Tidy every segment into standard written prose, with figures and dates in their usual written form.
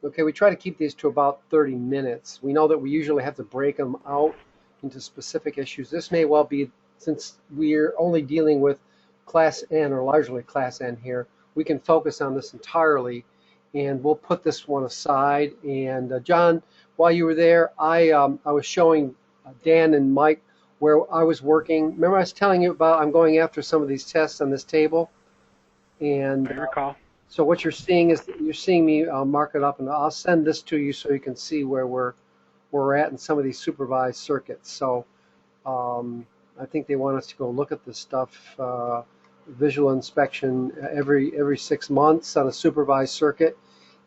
Okay, we try to keep these to about 30 minutes. We know that we usually have to break them out into specific issues. This may well be, since we're only dealing with Class N or largely Class N here, we can focus on this entirely, and we'll put this one aside. And John, while you were there, I was showing Dan and Mike where I was working. Remember I was telling you about I'm going after some of these tests on this table? I And recall. so what you're seeing is you're seeing me mark it up, and I'll send this to you so you can see where we're at in some of these supervised circuits. So I think they want us to go look at this stuff, visual inspection every 6 months on a supervised circuit.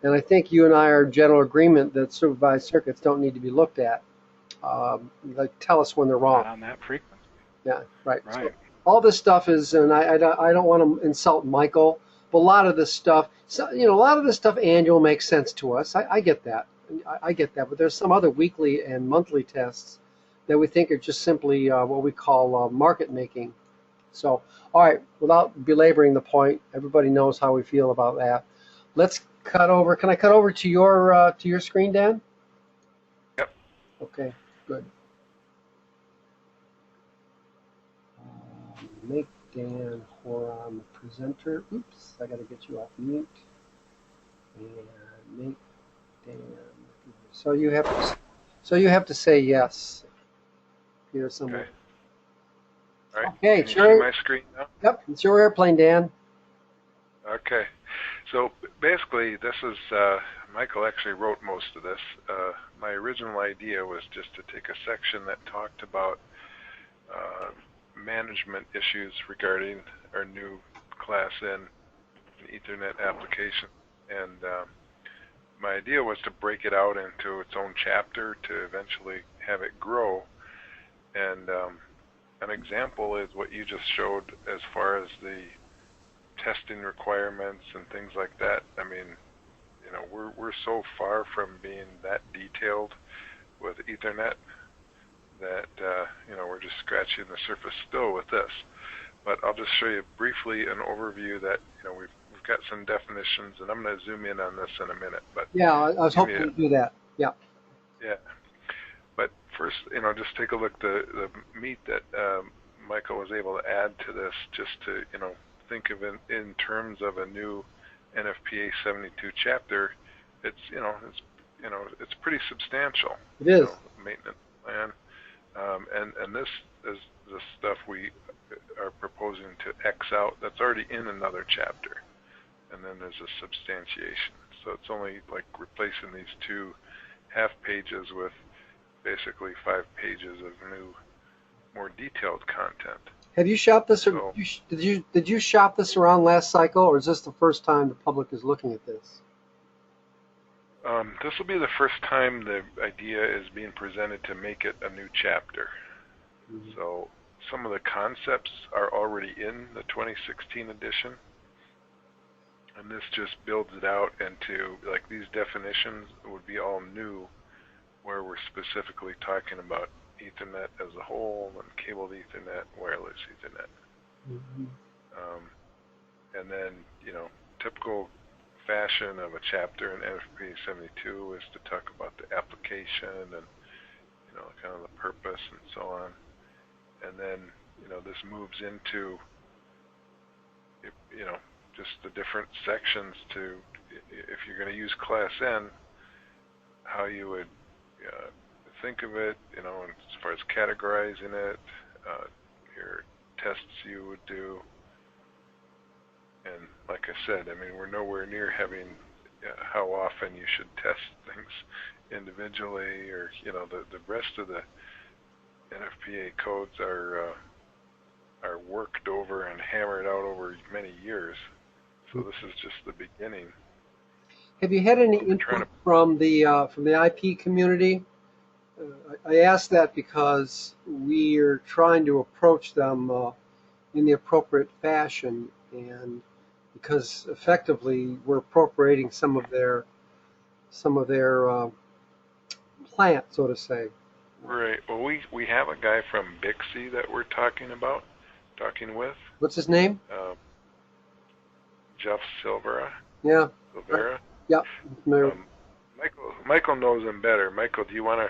And I think you and I are in general agreement that supervised circuits don't need to be looked at. Like tell us when they're Not wrong. on that frequency. Yeah, right. So Right. all this stuff is, and I don't want to insult Michael, but a lot of this stuff, so, a lot of this stuff annual makes sense to us. I get that. I get that. But there's some other weekly and monthly tests that we think are just simply what we call market making. So, all right, without belaboring the point, everybody knows how we feel about that. Let's cut over. Can I cut over to your screen, Dan? Yep. Okay, good. Make Dan Horon the presenter. Oops, I got to get you off mute. And make Dan. So you have to. So you have to say yes here somewhere. Okay. All right. Okay, Can you see sure. my screen now? Yep, it's your airplane, Dan. Okay. So basically, this is Michael actually wrote most of this. My original idea was just to take a section that talked about management issues regarding our new Class N Ethernet application, and my idea was to break it out into its own chapter to eventually have it grow. And an example is what you just showed as far as the testing requirements and things like that. I mean, we're so far from being that detailed with Ethernet that we're just scratching the surface still with this. But I'll just show you briefly an overview that we've got some definitions, and I'm going to zoom in on this in a minute. But Yeah, I was hoping to do that. Yeah. yeah. But first, just take a look the meat that Michael was able to add to this, just to think of it in terms of a new NFPA 72 chapter. It's pretty substantial. It is. Maintenance plan, and this is the stuff we are proposing to X out. That's already in another chapter, and then there's a substantiation. So it's only like replacing these two half pages with basically 5 pages of new, more detailed content. Have you shopped this, or So did you shop this around last cycle, or is this the first time the public is looking at this? this will be the first time the idea is being presented to make it a new chapter. Mm-hmm. So some of the concepts are already in the 2016 edition, and this just builds it out into, like, these definitions would be all new, where we're specifically talking about Ethernet as a whole, and cabled Ethernet, wireless Ethernet. Mm-hmm. And then, typical fashion of a chapter in NFPA 72 is to talk about the application and, kind of the purpose and so on. And then, this moves into, just the different sections to, if you're going to use Class N, how you would think of it, as far as categorizing it, your tests you would do. And like I said, I mean, we're nowhere near having how often you should test things individually, or the rest of the NFPA codes are worked over and hammered out over many years. So this is just the beginning. Have you had any But we're trying input from the IP community? I ask that because we are trying to approach them in the appropriate fashion, and because effectively we're appropriating some of their plant, so to say. Right. Well, we have a guy from Bixby that we're talking with. What's his name? Jeff Silvera. Yeah. Silvera. Yeah. I'm familiar. Michael knows him better. Michael, do you want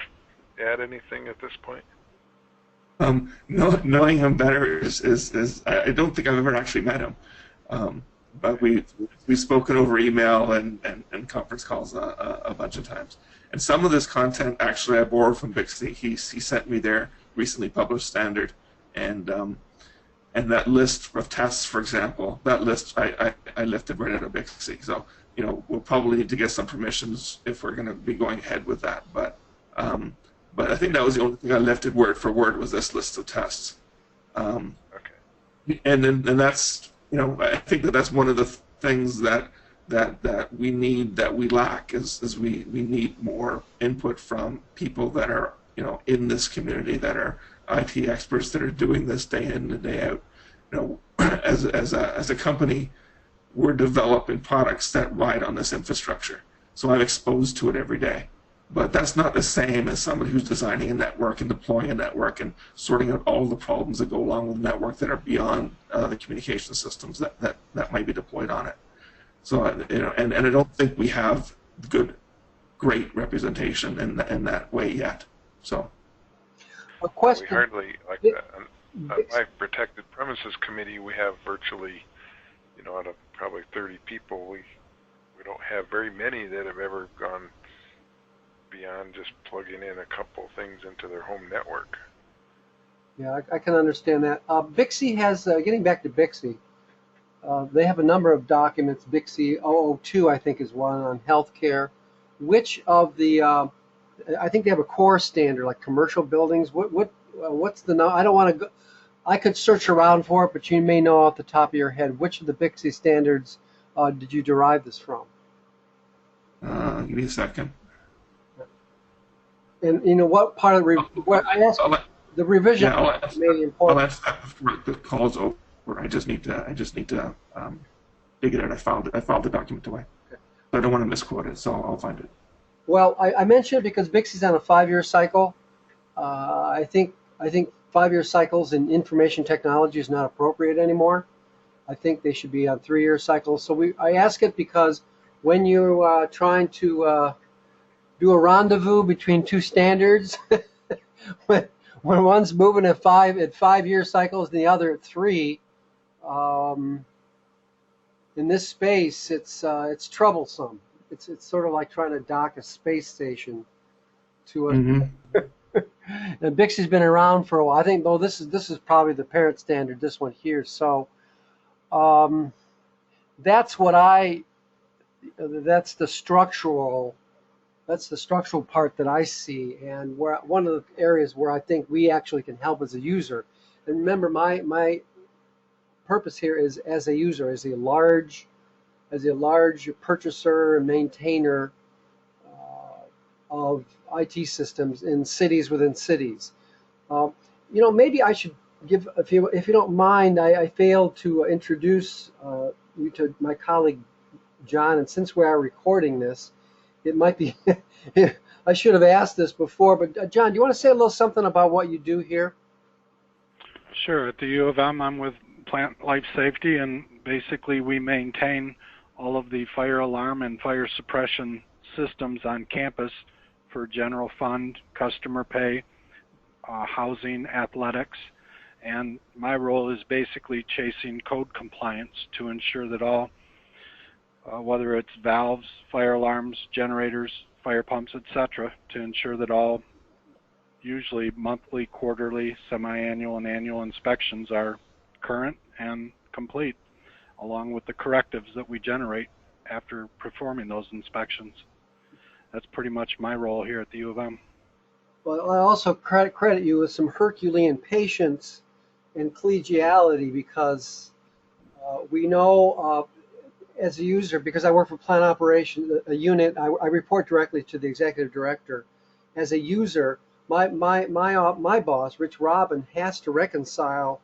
to add anything at this point? Knowing him better is I don't think I've ever actually met him, but we've spoken over email and conference calls a bunch of times. And some of this content actually I borrowed from Bixby. He sent me their recently published standard, and that list of tests, for example, that list I lifted right out of Bixby. So we'll probably need to get some permissions if we're going to be going ahead with that, But I think that was the only thing I lifted word for word was this list of tests. Okay. And that's I think that's one of the things that we need, that we lack, is we need more input from people that are in this community, that are IT experts, that are doing this day in and day out. As a company, we're developing products that ride on this infrastructure, so I'm exposed to it every day. But that's not the same as somebody who's designing a network and deploying a network and sorting out all the problems that go along with the network that are beyond the communication systems that might be deployed on it. So and I don't think we have great representation in that way yet. So a question. We hardly on my protected premises committee, we have virtually out of probably 30 people, we don't have very many that have ever gone beyond just plugging in a couple things into their home network. Yeah, I can understand that. Bixby has, getting back to Bixby, they have a number of documents. Bixby 002, I think, is one on healthcare. Which of the, I think they have a core standard, like commercial buildings. What's the, I don't want to go, I could search around for it, but you may know off the top of your head, which of the Bixby standards did you derive this from? Give me a second. And what part of the revision is really important. I'll ask that before the call's over. I just need to dig it out. I filed the document away. Okay. I don't want to misquote it, so I'll find it. Well, I mentioned it because Bixby's on a 5-year cycle. I think 5-year cycles in information technology is not appropriate anymore. I think they should be on 3-year cycles. So I ask it because when you're trying to do a rendezvous between two standards, when one's moving at 5-year cycles and the other at 3, in this space, it's troublesome. It's sort of like trying to dock a space station to a. Mm-hmm. And Bixby's been around for a while. I think, though, this is probably the parent standard. This one here. So that's the structural. That's the structural part that I see, and one of the areas where I think we actually can help as a user. And remember, my purpose here is as a user, as a large purchaser and maintainer of IT systems in cities within cities. Maybe I should give, if you don't mind, I failed to introduce you to my colleague John, and since we are recording this, it might be, I should have asked this before, but John, do you want to say a little something about what you do here? Sure. At the U of M, I'm with Plant Life Safety, and basically we maintain all of the fire alarm and fire suppression systems on campus for general fund, customer pay, housing, athletics, and my role is basically chasing code compliance to ensure that all whether it's valves, fire alarms, generators, fire pumps, etc., to ensure that all usually monthly, quarterly, semi-annual, and annual inspections are current and complete, along with the correctives that we generate after performing those inspections. That's pretty much my role here at the U of M. Well, I also credit you with some Herculean patience and collegiality, because we know as a user, because I work for plant operations, a unit, I report directly to the executive director. As a user, my boss, Rich Robin, has to reconcile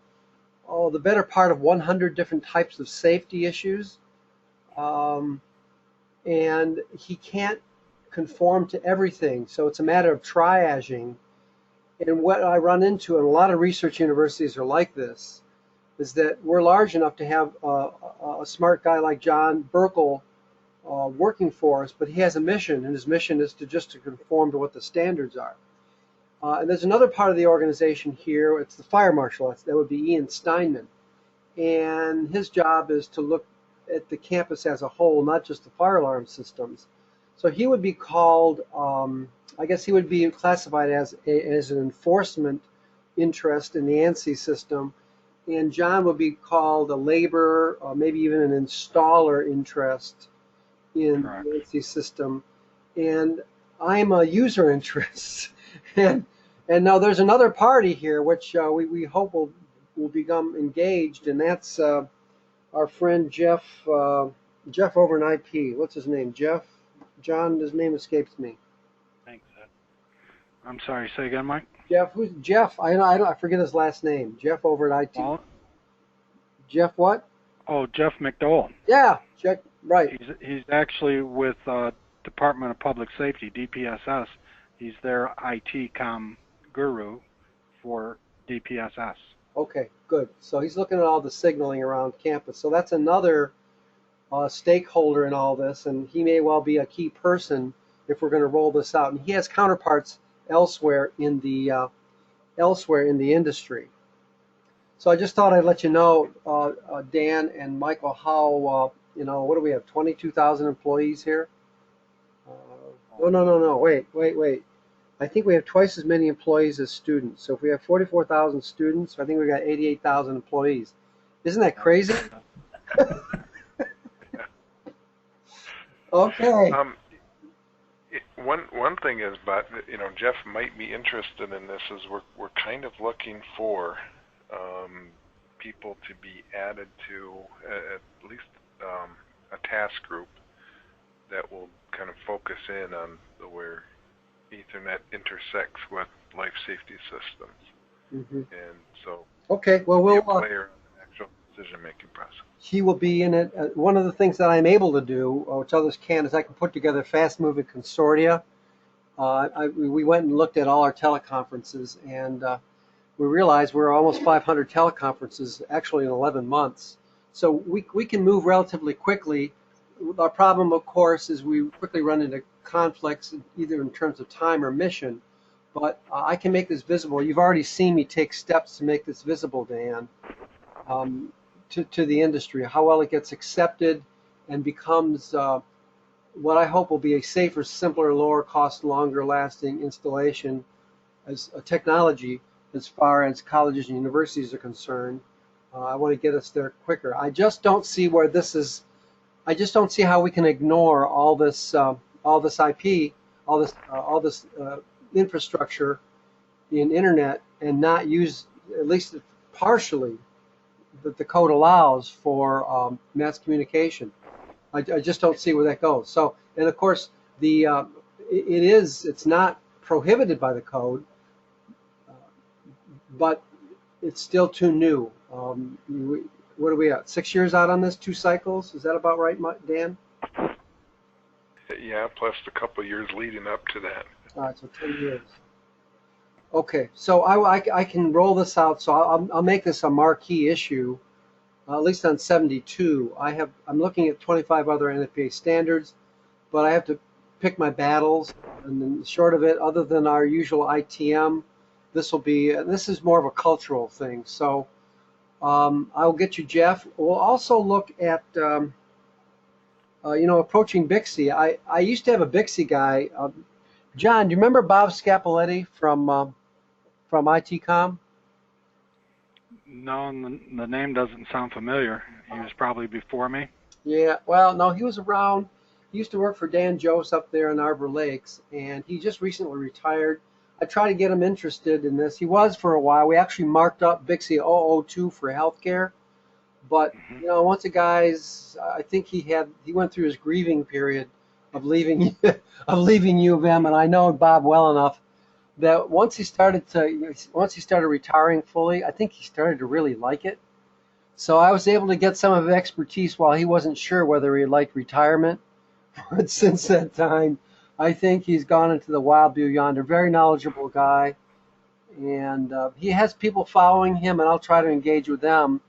the better part of 100 different types of safety issues, and he can't conform to everything. So it's a matter of triaging. And what I run into, and a lot of research universities are like this, is that we're large enough to have a smart guy like John Birkle working for us, but he has a mission, and his mission is to conform to what the standards are. And there's another part of the organization here. It's the fire marshal. That would be Ian Steinman, and his job is to look at the campus as a whole, not just the fire alarm systems. So he would be called, I guess he would be classified as an enforcement interest in the ANSI system, and John would be called a laborer, or maybe even an installer interest in the ANSI system, and I'm a user interest. and now there's another party here which we hope will become engaged, and that's our friend Jeff over in IP. What's his name? John, his name escapes me. Thanks, Ed. I'm sorry, say again, Mike? Jeff, who's Jeff? I forget his last name. Jeff over at IT. Well, Jeff what? Oh, Jeff McDowell. Yeah, Jeff, right. He's actually with Department of Public Safety, DPSS. He's their IT com guru for DPSS. Okay, good. So he's looking at all the signaling around campus. So that's another stakeholder in all this, and he may well be a key person if we're going to roll this out. And he has counterparts elsewhere in the industry. So I just thought I'd let you know, Dan and Michael, how what do we have? 22,000 employees here. No. Wait. I think we have twice as many employees as students. So if we have 44,000 students, I think we got 88,000 employees. Isn't that crazy? Okay. One thing is, but Jeff might be interested in this. Is we're kind of looking for people to be added to at least a task group that will kind of focus in on where Ethernet intersects with life safety systems, and so okay. Well, we'll player in the actual decision-making process. He will be in it. One of the things that I'm able to do, which others can't, is I can put together fast-moving consortia. We went and looked at all our teleconferences, and we realized we're almost 500 teleconferences actually in 11 months. So we can move relatively quickly. Our problem, of course, is we quickly run into conflicts, either in terms of time or mission. But I can make this visible. You've already seen me take steps to make this visible, Dan, to the industry. How well it gets accepted and becomes what I hope will be a safer, simpler, lower cost, longer lasting installation as a technology as far as colleges and universities are concerned. I want to get us there quicker. I just don't see where this is. I just don't see how we can ignore all this IP, all this infrastructure in internet, and not use, at least partially, that the code allows for mass communication. I just don't see where that goes. So, and of course, it's not prohibited by the code, but it's still too new. What are we at? 6 years out on this? 2 cycles? Is that about right, Dan? Yeah, plus a couple of years leading up to that. All right, so 10 years. Okay, so I can roll this out. So I'll make this a marquee issue, at least on 72. I'm looking at 25 other NFPA standards, but I have to pick my battles. And then short of it, other than our usual ITM, this is more of a cultural thing. So I'll get you Jeff. We'll also look at approaching Bixby. I used to have a Bixby guy. John, do you remember Bob Scapoletti from ITCOM? No, the name doesn't sound familiar. He was probably before me. Yeah, well, no, he was around. He used to work for Dan Jost up there in Arbor Lakes, and he just recently retired. I tried to get him interested in this. He was for a while. We actually marked up Bixby 002 for healthcare, but once the guys, I think he went through his grieving period of leaving U of M, and I know Bob well enough that once he started retiring fully, I think he started to really like it. So I was able to get some of his expertise while he wasn't sure whether he liked retirement. But since that time, I think he's gone into the wild blue yonder. Very knowledgeable guy, and he has people following him, and I'll try to engage with them,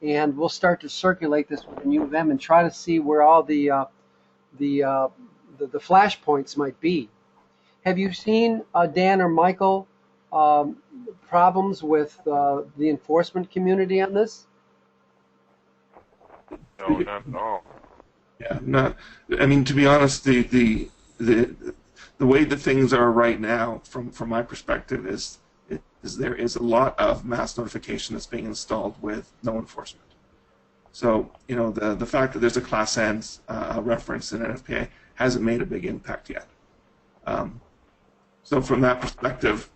and we'll start to circulate this within U of M and try to see where all the the flashpoints might be. Have you seen, Dan or Michael, problems with the enforcement community on this? No, not at all. Yeah, not. I mean, to be honest, the way that things are right now, from my perspective, is there is a lot of mass notification that's being installed with no enforcement. So, the fact that there's a Class N reference in NFPA hasn't made a big impact yet. So from that perspective,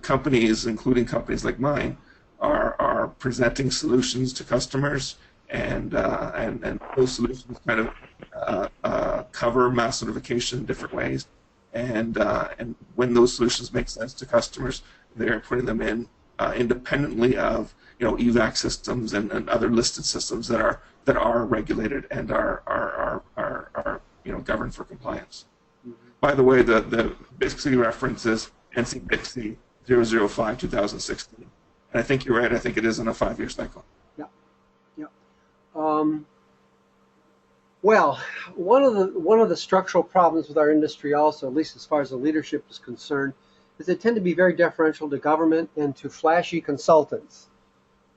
companies, including companies like mine, are presenting solutions to customers, and those solutions kind of cover mass notification in different ways. And when those solutions make sense to customers, they're putting them in independently of evac systems and other listed systems that are regulated and are governed for compliance. Mm-hmm. By the way, the BICSI reference is NC BICSI 005-2016, and I think you're right. I think it is on a 5-year cycle. Yeah. Well, one of the structural problems with our industry also, at least as far as the leadership is concerned, is they tend to be very deferential to government and to flashy consultants.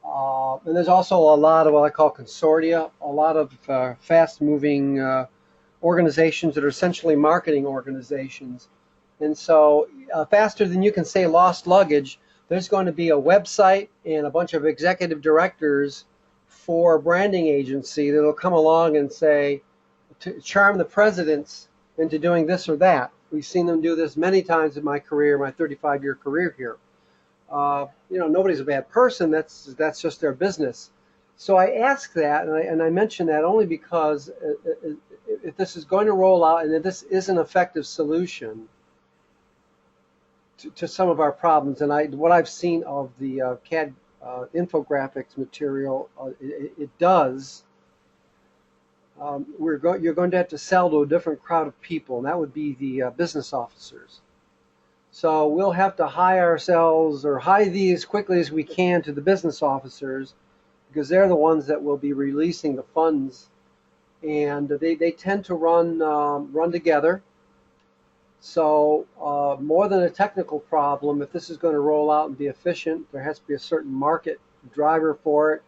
And there's also a lot of what I call consortia, a lot of fast-moving organizations that are essentially marketing organizations. And so faster than you can say lost luggage, there's going to be a website and a bunch of executive directors for a branding agency that will come along and say, to charm the presidents into doing this or that. We've seen them do this many times in my career, my 35-year career here. Nobody's a bad person. That's just their business. So I ask that, and I mention that only because if this is going to roll out and if this is an effective solution to some of our problems, and what I've seen of the CAD infographics material, it does. You're going to have to sell to a different crowd of people, and that would be the business officers. So we'll have to hire these as quickly as we can to the business officers, because they're the ones that will be releasing the funds, and they tend to run together. So more than a technical problem, if this is going to roll out and be efficient, there has to be a certain market driver for it.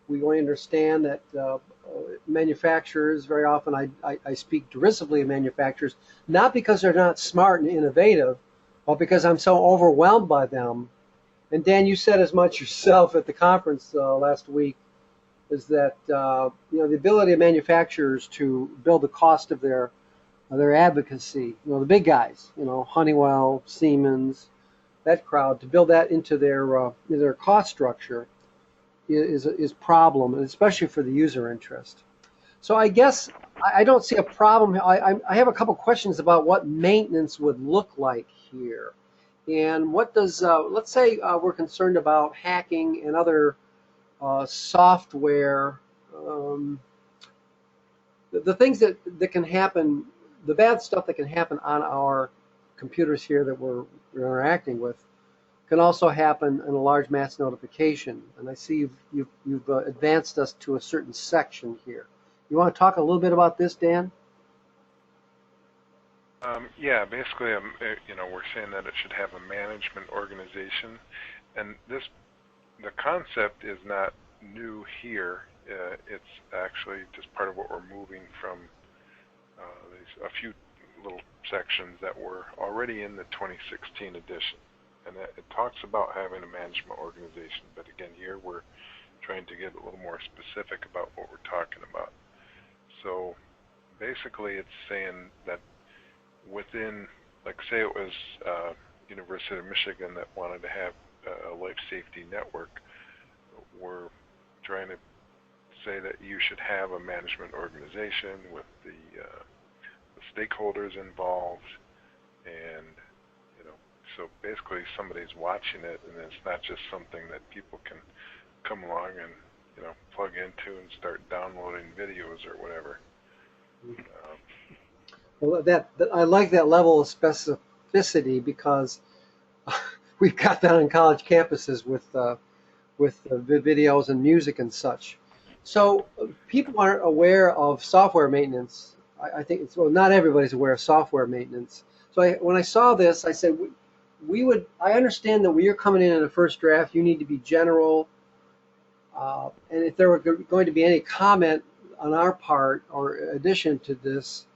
We understand that manufacturers, very often I speak derisively of manufacturers, not because they're not smart and innovative, but because I'm so overwhelmed by them. And Dan, you said as much yourself at the conference last week, is that the ability of manufacturers to build the cost of their advocacy, the big guys, Honeywell, Siemens, that crowd, to build that into their cost structure is problem, and especially for the user interest. So I guess I don't see a problem. I have a couple questions about what maintenance would look like here, and what does let's say we're concerned about hacking and other software, the things that can happen, the bad stuff that can happen on our computers here that we're interacting with, can also happen in a large mass notification. And I see you've advanced us to a certain section here. You want to talk a little bit about this, Dan? Yeah, basically, we're saying that it should have a management organization, and the concept is not new here. It's actually just part of what we're moving from a few little sections that were already in the 2016 edition. And it talks about having a management organization, but again, here we're trying to get a little more specific about what we're talking about. So basically it's saying that within, like say it was University of Michigan that wanted to have a life safety network, we're trying to say that you should have a management organization with the stakeholders involved, and so basically somebody's watching it, and it's not just something that people can come along and plug into and start downloading videos or whatever. Well, I like that level of specificity, because we've got that on college campuses with videos and music and such. So people aren't aware of software maintenance I think it's, well, not everybody's aware of software maintenance. So when I saw this, I said, I understand that when you're coming in a first draft, you need to be general. And if there were going to be any comment on our part or addition to this,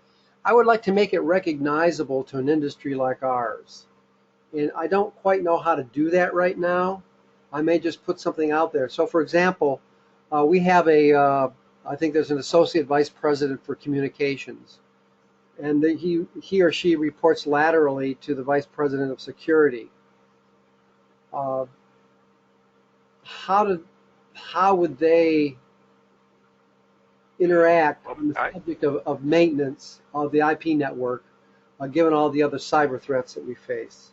I would like to make it recognizable to an industry like ours. And I don't quite know how to do that right now. I may just put something out there. So, for example, we have I think there's an associate vice president for communications, and he or she reports laterally to the vice president of security. Uh, how would they interact on the subject of maintenance of the IP network, given all the other cyber threats that we face?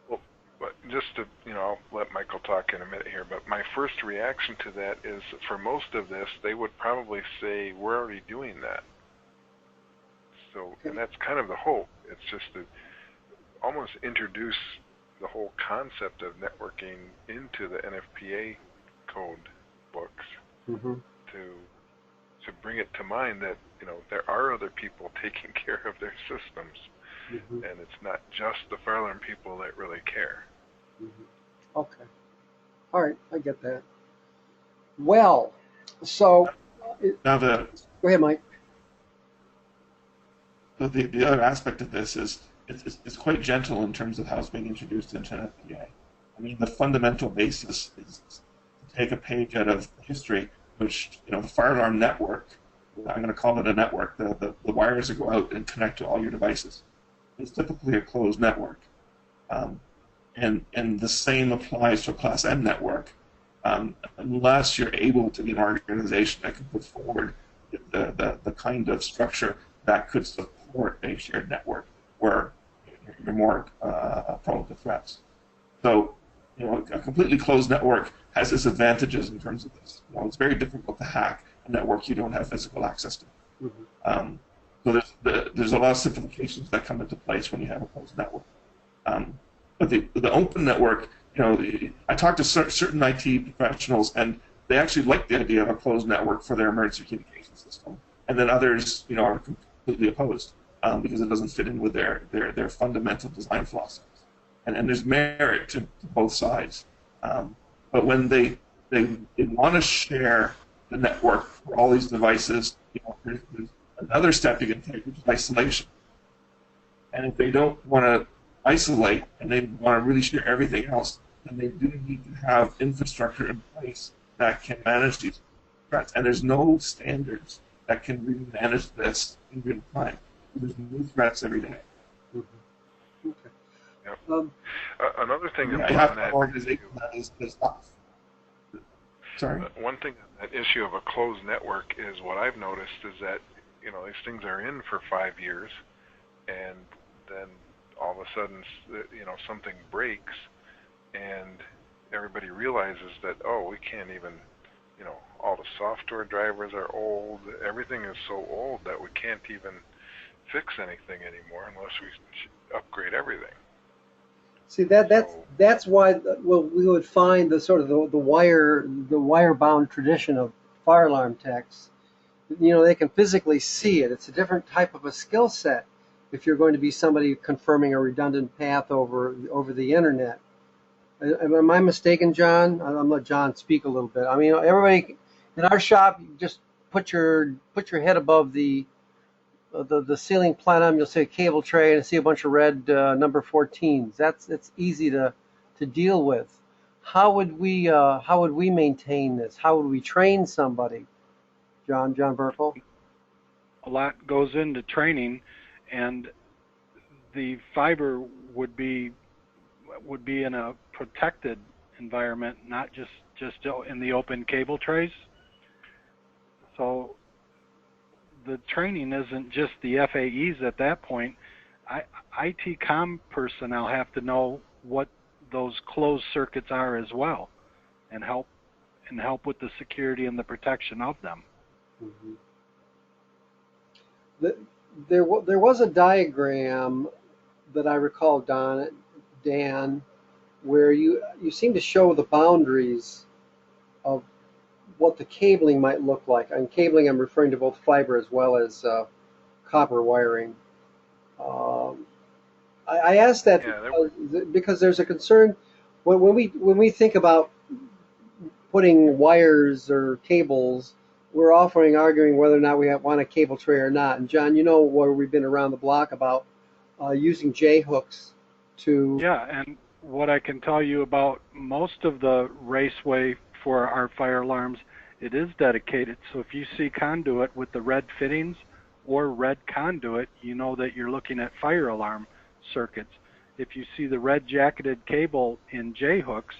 Well, but just to, I'll let Michael talk in a minute here, but my first reaction to that is, for most of this, they would probably say, we're already doing that. So, and that's kind of the hope. It's just to almost introduce the whole concept of networking into the NFPA code books, to bring it to mind that there are other people taking care of their systems, and it's not just the fire alarm people that really care. Okay, all right, I get that. Well, so now go ahead, Mike. The other aspect of this is it's quite gentle in terms of how it's being introduced into NFPA. I mean, the fundamental basis is to take a page out of history, which, the fire alarm network, I'm going to call it a network, the wires that go out and connect to all your devices. It's typically a closed network. And the same applies to a Class M network, unless you're able to get an organization that can put forward the kind of structure that could support a shared network where you're more prone to threats. So, a completely closed network has its advantages in terms of this. It's very difficult to hack a network you don't have physical access to. So there's a lot of simplifications that come into place when you have a closed network. But the open network, I talked to certain IT professionals, and they actually like the idea of a closed network for their emergency communication system. And then others, are completely opposed because it doesn't fit in with their fundamental design philosophies. And there's merit to both sides. But when they want to share the network for all these devices, there's another step you can take, which is isolation. And if they don't want to isolate and they want to really share everything else, then they do need to have infrastructure in place that can manage these threats. And there's no standards that can really manage this in real time. There's new threats every day. Okay. Yep. Another thing I have an organization that is tough. Sorry? One thing on that issue of a closed network is what I've noticed is that, these things are in for 5 years, and then all of a sudden, something breaks, and everybody realizes that, we can't even, all the software drivers are old, everything is so old that we can't even fix anything anymore unless we upgrade everything. See, that's why we would find the sort of the wire bound tradition of fire alarm techs. They can physically see it. It's a different type of a skill set if you're going to be somebody confirming a redundant path over the internet. Am I mistaken, John? I'm gonna let John speak a little bit. I mean, everybody in our shop, you just put your head above the ceiling plenum. You'll see a cable tray and see a bunch of red number 14s. It's easy to deal with. How would we maintain this? How would we train somebody? John Birkle? A lot goes into training, and the fiber would be in a protected environment, not just in the open cable trays. So the training isn't just the FAEs at that point. IT comm personnel have to know what those closed circuits are as well, and help with the security and the protection of them. There was a diagram that I recall, Dan, where you seem to show the boundaries of what the cabling might look like. And cabling, I'm referring to both fiber as well as copper wiring. Um, I ask that Yeah, because there's a concern when we think about putting wires or cables, we're often arguing whether or not we want a cable tray or not. And John, you know where we've been around the block about using J hooks to. Yeah, and what I can tell you about most of the raceway for our fire alarms, it is dedicated. So if you see conduit with the red fittings or red conduit, you know that you're looking at fire alarm circuits. If you see the red jacketed cable in J hooks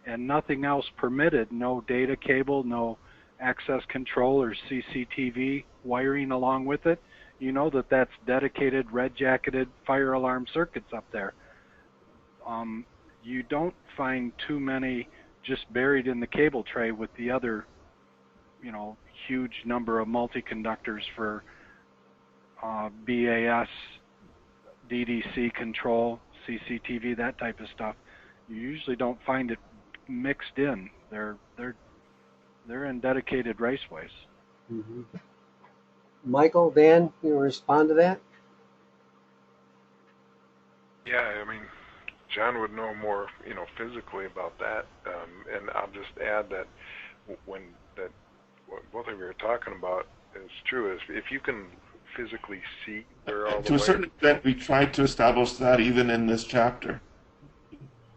and nothing else permitted, no data cable, no access control or CCTV wiring along with it, you know that that's dedicated red jacketed fire alarm circuits up there. You don't find too many just buried in the cable tray with the other, huge number of multi-conductors for BAS, DDC control, CCTV, that type of stuff. You usually don't find it mixed in. They're in dedicated raceways. Mm-hmm. Michael, Dan, you want to respond to that? yeah. I mean, John would know more, physically about that. And I'll just add that what both of you are talking about is true. Is if you can physically see where all the To a certain extent, we tried to establish that even in this chapter.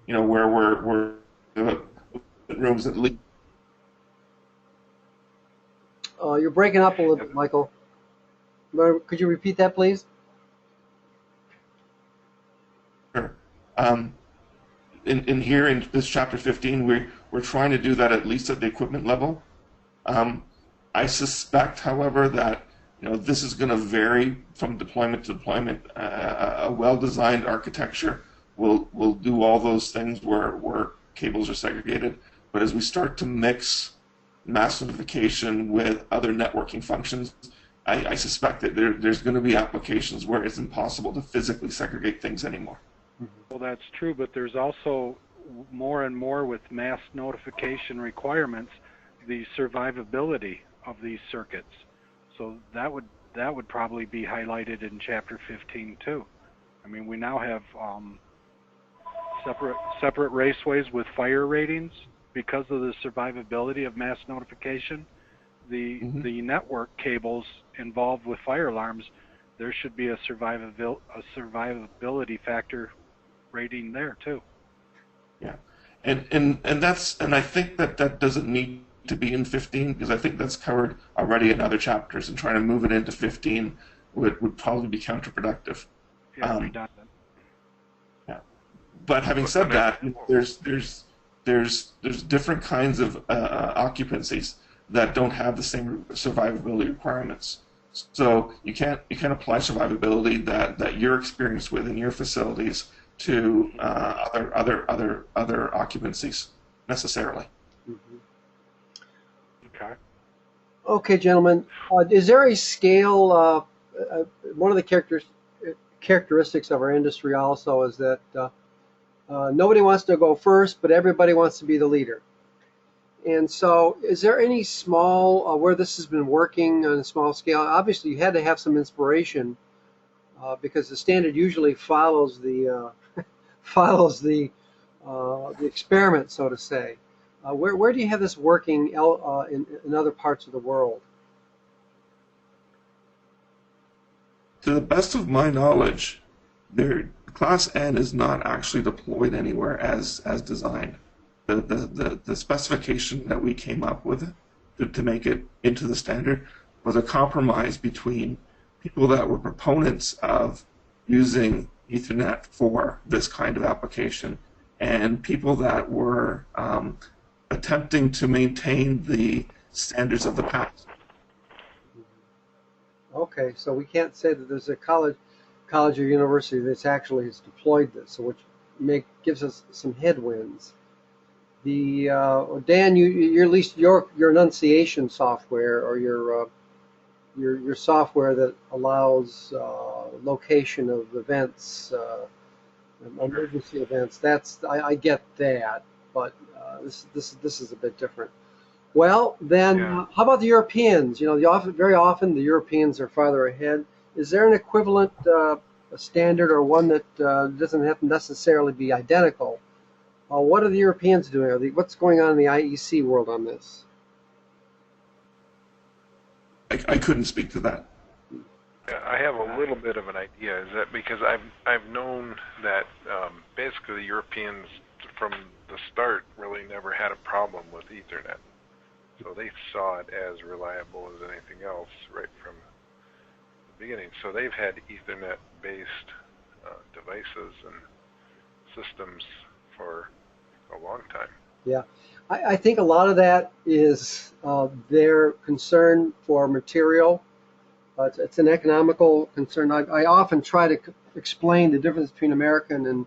Where we're rooms that leak. You're breaking up a little bit, Michael. Could you repeat that, please? Sure. In here in this chapter 15, we're trying to do that at least at the equipment level. I suspect, however, that this is going to vary from deployment to deployment. A well-designed architecture will do all those things where cables are segregated. But as we start to mix mass notification with other networking functions, I suspect that there's going to be applications where it's impossible to physically segregate things anymore. Well, that's true, but there's also more and more with mass notification requirements, the survivability of these circuits. So that would probably be highlighted in Chapter 15 too. I mean, we now have separate raceways with fire ratings because of the survivability of mass notification. The network cables involved with fire alarms, there should be a survivability factor rating there too. Yeah, and I think that doesn't need to be in 15 because I think that's covered already in other chapters, and trying to move it into 15 would probably be counterproductive. Yeah, redundant. Yeah, but having said that, there's different kinds of occupancies that don't have the same survivability requirements. So you can't apply survivability that you're experienced with in your facilities to other occupancies necessarily. Mm-hmm. Okay. Okay, gentlemen. Is there a scale? One of the characteristics of our industry also is that nobody wants to go first, but everybody wants to be the leader. And so, is there any small where this has been working on a small scale? Obviously, you had to have some inspiration because the standard usually follows the experiment, so to say. Where do you have this working in other parts of the world? To the best of my knowledge, Class N is not actually deployed anywhere as designed. The specification that we came up with to make it into the standard was a compromise between people that were proponents of using Ethernet for this kind of application and people that were attempting to maintain the standards of the past. Okay, so we can't say that there's a college or university that's actually has deployed this, so which gives us some headwinds. The Dan, you at least your enunciation software or your software that allows location of events, emergency events. I get that, but this is a bit different. Well, then, how about the Europeans? Very often the Europeans are farther ahead. is there an equivalent standard or one that doesn't have to necessarily be identical? What are the Europeans doing? What's going on in the IEC world on this? I couldn't speak to that. I have a little bit of an idea. Is that because I've known that basically the Europeans from the start really never had a problem with Ethernet, so they saw it as reliable as anything else right from the beginning. So they've had Ethernet-based devices and systems for a long time. Yeah, I think a lot of that is their concern for material. It's an economical concern. I often try to explain the difference between American and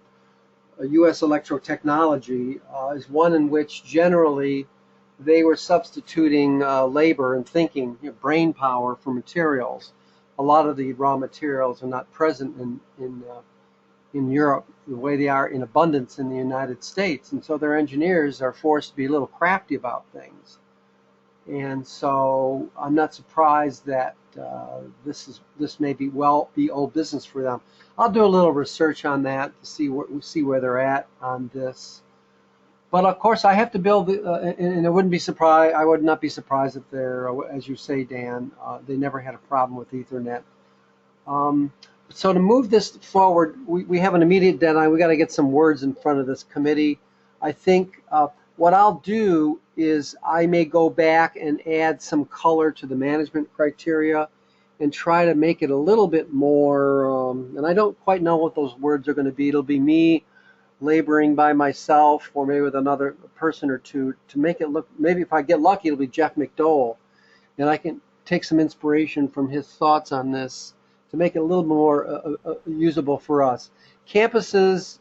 U.S. electrotechnology is one in which generally they were substituting labor and thinking, brain power for materials. A lot of the raw materials are not present in Europe the way they are in abundance in the United States, and so their engineers are forced to be a little crafty about things. And so I'm not surprised that this may be old business for them. I'll do a little research on that to see where they're at on this. But of course, I have to build, and I would not be surprised if they're, as you say, Dan, they never had a problem with Ethernet. So to move this forward, we have an immediate deadline. We got to get some words in front of this committee. I think what I'll do is I may go back and add some color to the management criteria and try to make it a little bit more, and I don't quite know what those words are going to be. It'll be me laboring by myself or maybe with another person or two to make it look, maybe if I get lucky, it'll be Jeff McDowell. And I can take some inspiration from his thoughts on this to make it a little more usable for us. Campuses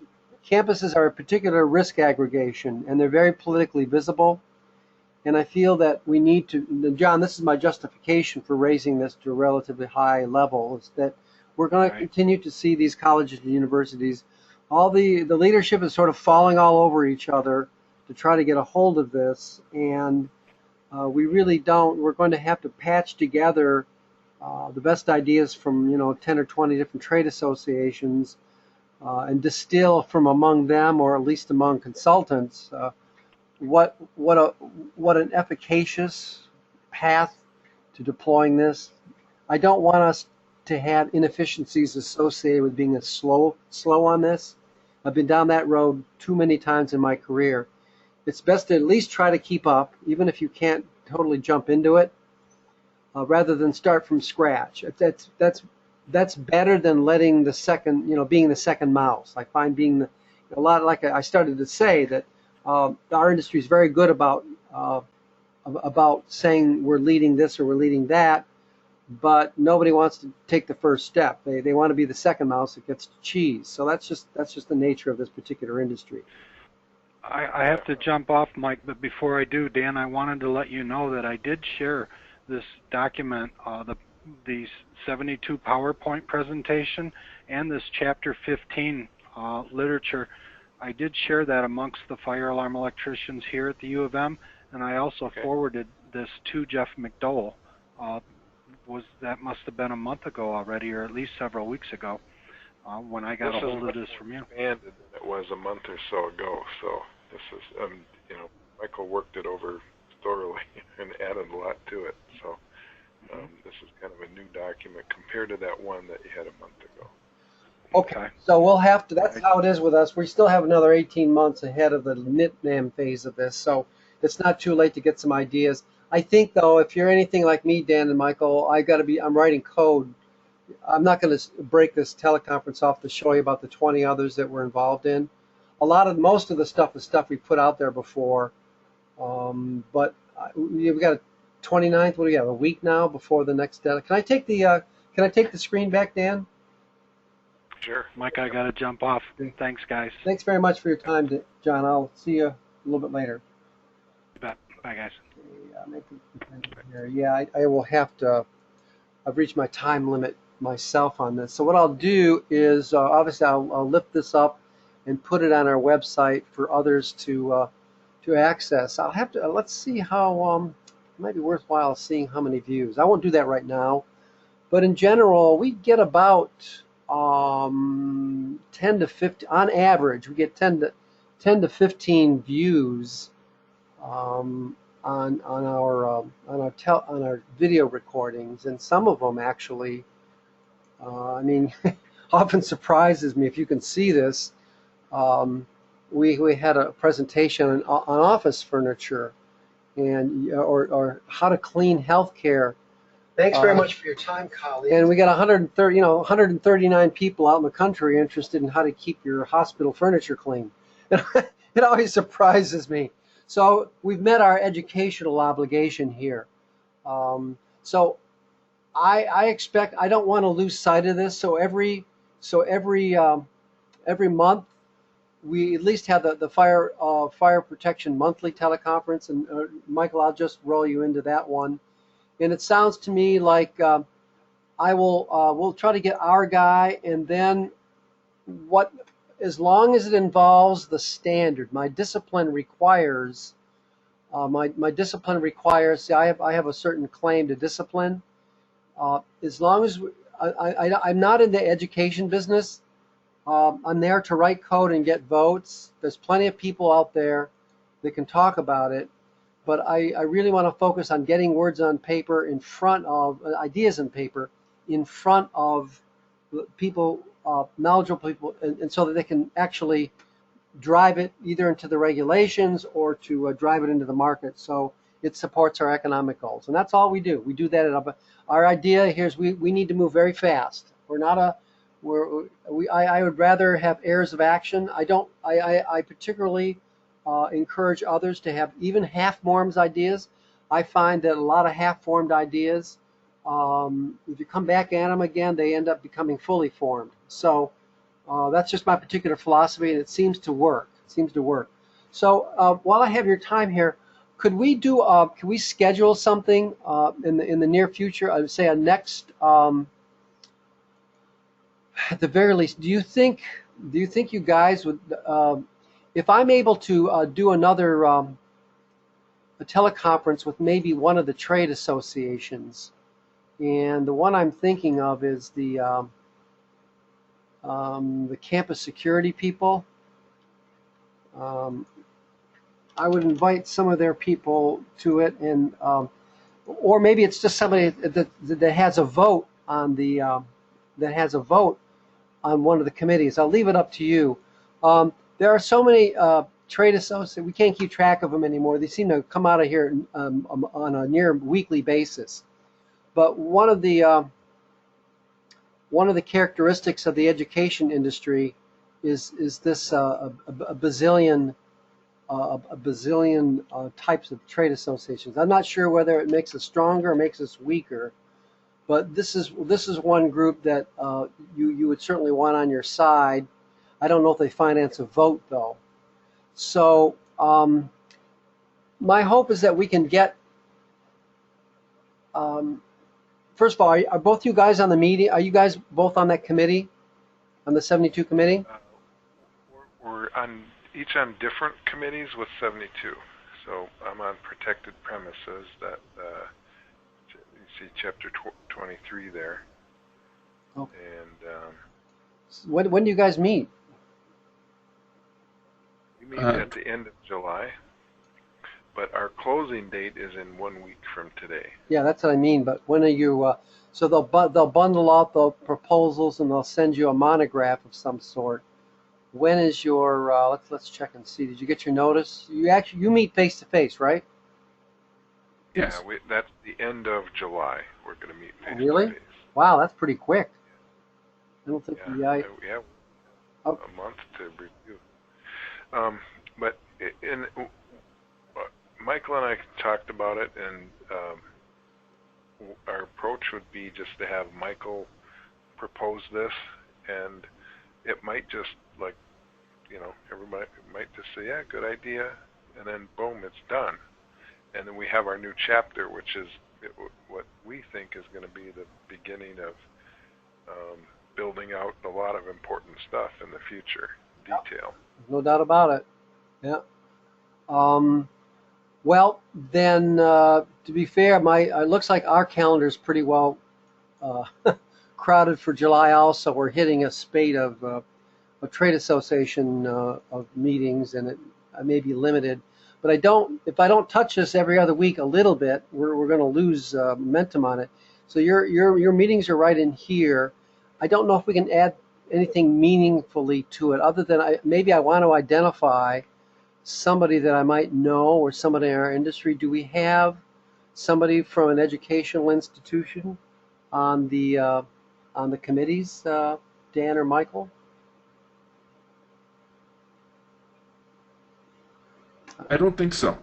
are a particular risk aggregation, and they're very politically visible. And I feel that we need to, John, this is my justification for raising this to a relatively high level, is that we're going to continue to see these colleges and universities, all the leadership is sort of falling all over each other to try to get a hold of this. And we really don't, we're going to have to patch together the best ideas from 10 or 20 different trade associations and distill from among them, or at least among consultants, what an efficacious path to deploying this. I don't want us to have inefficiencies associated with being slow on this. I've been down that road too many times in my career. It's best to at least try to keep up, even if you can't totally jump into it, rather than start from scratch. That's better than letting the second, being the second mouse. I find being a lot, like I started to say, that our industry is very good about saying we're leading this or we're leading that, but nobody wants to take the first step. They want to be the second mouse that gets the cheese. So that's just the nature of this particular industry. I have to jump off, Mike, but before I do, Dan, I wanted to let you know that I did share this document, the 72 PowerPoint presentation, and this Chapter 15 literature. I did share that amongst the fire alarm electricians here at the U of M, and I also forwarded this to Jeff McDowell. That must have been a month ago already, or at least several weeks ago, when I got a hold of this from you. It was a month or so ago, so this is, Michael worked it over thoroughly and added a lot to it. So this is kind of a new document compared to that one that you had a month ago. Okay, so we'll have to, that's how it is with us. We still have another 18 months ahead of the NITNAM phase of this, so it's not too late to get some ideas. I think, though, if you're anything like me, Dan and Michael, I'm writing code. I'm not going to break this teleconference off to show you about the 20 others that we're involved in. Most of the stuff is stuff we put out there before, but we've got a 29th. What do we have? A week now before the next deadline. Can I take the screen back, Dan? Sure. Mike, I got to jump off. Thanks, guys. Thanks very much for your time, John. I'll see you a little bit later. You bet. Bye, guys. Yeah, I will have to. I've reached my time limit myself on this. So what I'll do is, obviously, I'll lift this up and put it on our website for others to access. I'll have to. Let's see how. It might be worthwhile seeing how many views. I won't do that right now. But in general, we get about 10 to 15, on average, we get 10 to 15 views on our video recordings, and some of them actually, I mean, often surprises me if you can see this. We had a presentation on office furniture and or how to clean healthcare. Thanks very much for your time, colleague. And we got 139 people out in the country interested in how to keep your hospital furniture clean. It always surprises me. So we've met our educational obligation here. So I expect, I don't want to lose sight of this. So every month we at least have the fire protection monthly teleconference. And Michael, I'll just roll you into that one. And it sounds to me like we'll try to get our guy, and then as long as it involves the standard, my discipline requires. My discipline requires. See, I have a certain claim to discipline. As long as I'm not in the education business, I'm there to write code and get votes. There's plenty of people out there that can talk about it. But I really want to focus on getting words on paper in front of ideas on paper in front of people, knowledgeable people, and so that they can actually drive it either into the regulations or to drive it into the market so it supports our economic goals. And that's all we do. We do that at our idea here is we need to move very fast. I would rather have heirs of action. I particularly encourage others to have even half-formed ideas. I find that a lot of half-formed ideas, if you come back at them again, they end up becoming fully formed. So that's just my particular philosophy, and it seems to work. So while I have your time here, could we schedule something in the near future? I would say a next, at the very least. Do you think you guys would? If I'm able to do another a teleconference with maybe one of the trade associations, and the one I'm thinking of is the campus security people. I would invite some of their people to it, and or maybe it's just somebody that has a vote on one of the committees. I'll leave it up to you. There are so many trade associates, we can't keep track of them anymore. They seem to come out of here on a near weekly basis. But one of the characteristics of the education industry is this a bazillion types of trade associations. I'm not sure whether it makes us stronger or makes us weaker, but this is one group that you would certainly want on your side. I don't know if they finance a vote, though. So my hope is that we can get, first of all, are both you guys on the meeting? Are you guys both on that committee, on the 72 committee? We're each on different committees with 72. So I'm on protected premises, that you see chapter 23 there. Okay. And when do you guys meet? We meet at the end of July, but our closing date is in 1 week from today. Yeah, that's what I mean. But when are you? So they'll bundle out the proposals and they'll send you a monograph of some sort. When is your? Let's check and see. Did you get your notice? You meet face to face, right? Yes. Yeah, that's the end of July. We're going to meet face to face. Really? Wow, that's pretty quick. I don't think we have a month to review. But Michael and I talked about it, and our approach would be just to have Michael propose this, and it might just, like, everybody might just say, yeah, good idea, and then boom, it's done. And then we have our new chapter, which is what we think is going to be the beginning of building out a lot of important stuff in the future, detail. No doubt about it. Yeah. Well, then, to be fair, it looks like our calendar is pretty well uh, crowded for July. Also, we're hitting a spate of a trade association of meetings, and it may be limited. But if I don't touch this every other week a little bit, we're going to lose momentum on it. So your meetings are right in here. I don't know if we can add anything meaningfully to it, other than maybe I want to identify somebody that I might know or somebody in our industry. Do we have somebody from an educational institution on the committees, Dan or Michael? I don't think so.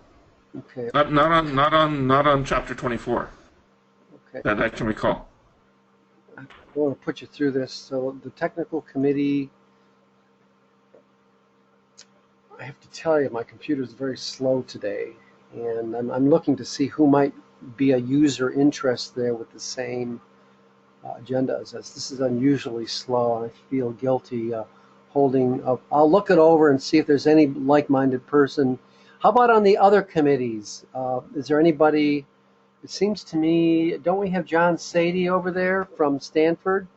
Okay. Not on chapter 24 Okay. that I can recall. I want to put you through this. So the technical committee, I have to tell you, my computer is very slow today, and I'm looking to see who might be a user interest there with the same agenda as us. This is unusually slow, and I feel guilty holding up. I'll look it over and see if there's any like-minded person. How about on the other committees? Is there anybody? It seems to me, don't we have John Sadie over there from Stanford?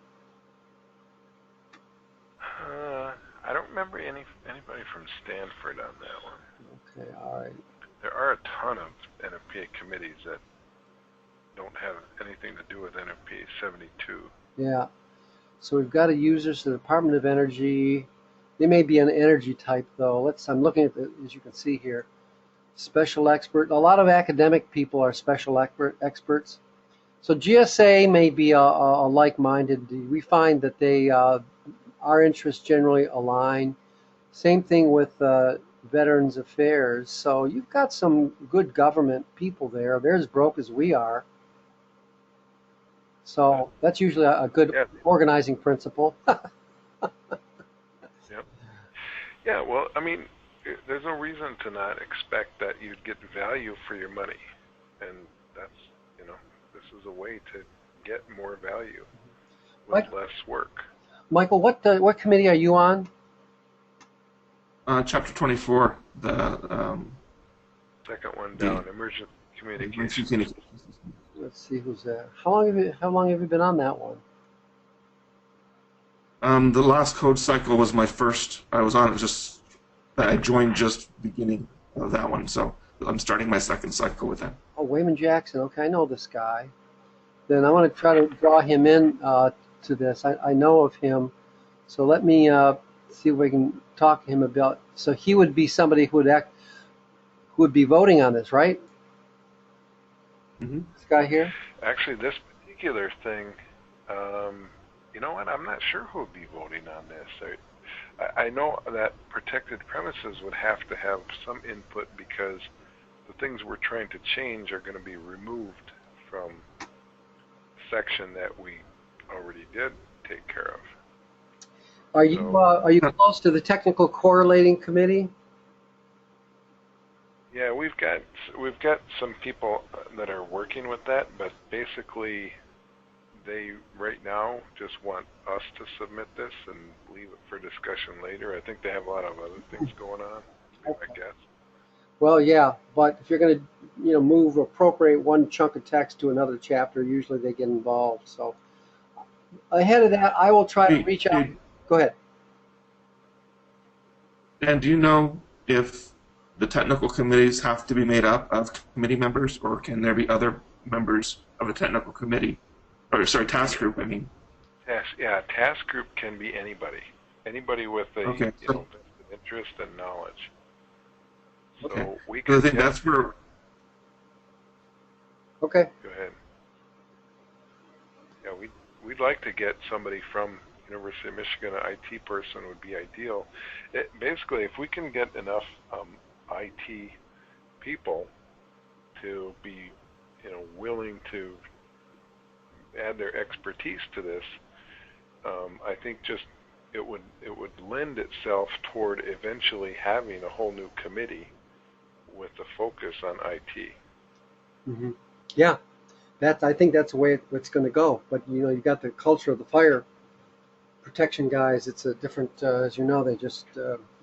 I don't remember anybody from Stanford on that one. Okay, all right. There are a ton of NFPA committees that don't have anything to do with NFPA 72. Yeah. So we've got a user, so the Department of Energy. They may be an energy type, though. I'm looking at as you can see here, special expert. A lot of academic people are special experts. So GSA may be a like-minded. We find that our interests generally align. Same thing with Veterans Affairs. So you've got some good government people there. They're as broke as we are. So that's usually a good organizing principle. Yep. Yeah, well, I mean, there's no reason to not expect that you'd get value for your money. And that's, this is a way to get more value with less work. Michael, what committee are you on? Chapter 24, the second one down, emergency communications. Let's see who's there. How long have you been on that one? The last code cycle was my first. I was on it I joined just beginning of that one, so I'm starting my second cycle with that. Oh, Wayman Jackson. Okay, I know this guy. Then I want to try to draw him in to this. I know of him, so let me see if we can talk to him about. So he would be somebody who would be voting on this, right? Mm-hmm. This guy here. Actually, this particular thing, you know what? I'm not sure who would be voting on this. I know that protected premises would have to have some input because the things we're trying to change are going to be removed from the section that we already did take care of. Are you close to the technical correlating committee? Yeah, we've got some people that are working with that, but basically they right now just want us to submit this and leave it for discussion later. I think they have a lot of other things going on, I guess. Well, yeah, but if you're going to appropriate one chunk of text to another chapter, usually they get involved. So ahead of that, I will try to reach out. Go ahead. And do you know if the technical committees have to be made up of committee members, or can there be other members of a technical committee? Or, sorry, task group, I mean. Task group can be anybody. Anybody with a vested interest and knowledge. So we can. I think that's where. Okay. Go ahead. Yeah, we'd like to get somebody from University of Michigan, an IT person would be ideal. Basically, if we can get enough IT people to be, willing to add their expertise to this, I think it would lend itself toward eventually having a whole new committee with a focus on IT. Mm-hmm. Yeah, I think that's the way it's going to go. But you've got the culture of the fire protection guys. It's a different, as you know, they just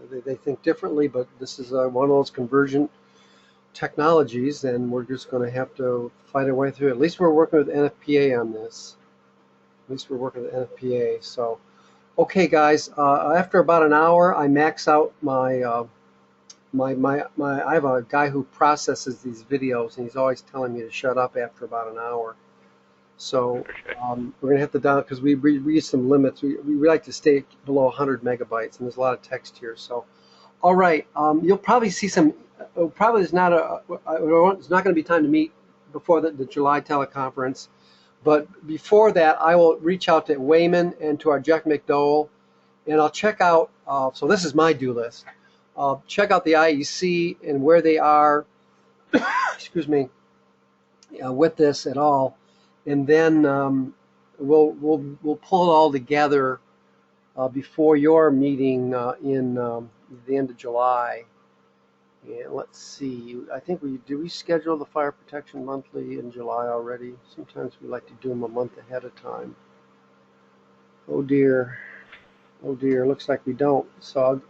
they think differently. But this is one of those convergent technologies, and we're just going to have to fight our way through it. At least we're working with NFPA on this. At least we're working with the NFPA. So, okay, guys. After about an hour, I max out my I have a guy who processes these videos, and he's always telling me to shut up after about an hour. So we're going to have to down because we reached some limits. We like to stay below 100 megabytes, and there's a lot of text here. So, all right, you'll probably see some. Probably it's not going to be time to meet before the July teleconference, but before that, I will reach out to Wayman and to our Jack McDowell, and I'll check out. So this is my do list. Check out the IEC and where they are. Excuse me. With this at all. And then we'll pull it all together before your meeting in the end of July. And let's see. I think we schedule the fire protection monthly in July already. Sometimes we like to do them a month ahead of time. Oh dear. Looks like we don't. So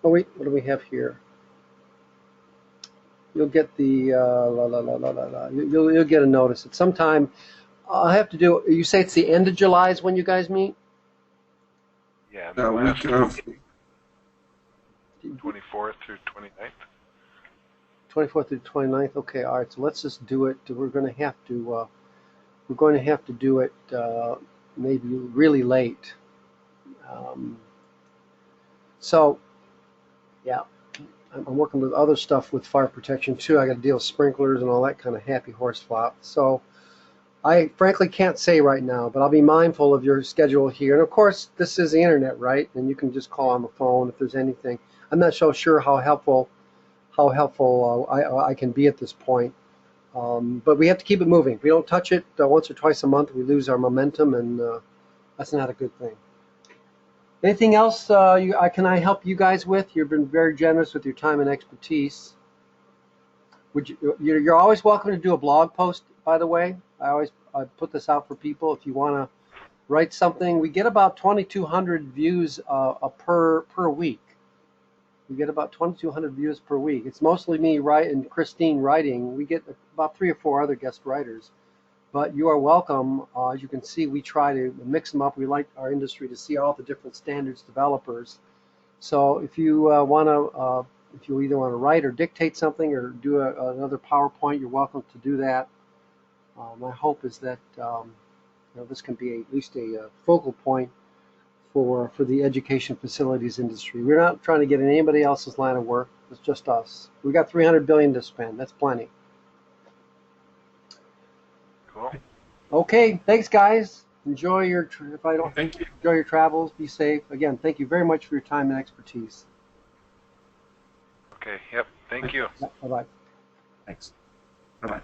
oh wait, what do we have here? You'll get the you'll get a notice at some time. I have to do. You say it's the end of July is when you guys meet? Yeah, The week of 24th through 29th. 24th through 29th. Okay, all right. So let's just do it. We're going to have to do it maybe really late. So yeah. I'm working with other stuff with fire protection too. I got to deal with sprinklers and all that kind of happy horse flop. So I frankly can't say right now, but I'll be mindful of your schedule here. And of course, this is the internet, right? And you can just call on the phone if there's anything. I'm not so sure how helpful I can be at this point. But we have to keep it moving. If we don't touch it once or twice a month, we lose our momentum, and that's not a good thing. Anything else can I help you guys with? You've been very generous with your time and expertise. You're always welcome to do a blog post, by the way. I put this out for people if you want to write something. We get about 2,200 views per week. We get about 2,200 views per week. It's mostly me and Christine writing. We get about 3 or 4 other guest writers. But you are welcome. As you can see, we try to mix them up. We like our industry to see all the different standards developers. So if you if you either want to write or dictate something or do another PowerPoint, you're welcome to do that. My hope is that this can be at least a focal point for the education facilities industry. We're not trying to get in anybody else's line of work. It's just us. We got $300 billion to spend. That's plenty. Cool. Okay, thanks, guys. Enjoy your Thank you. enjoy your travels. Be safe. Again, thank you very much for your time and expertise. Okay. Yep. Thank you. Bye bye. Thanks. Bye-bye.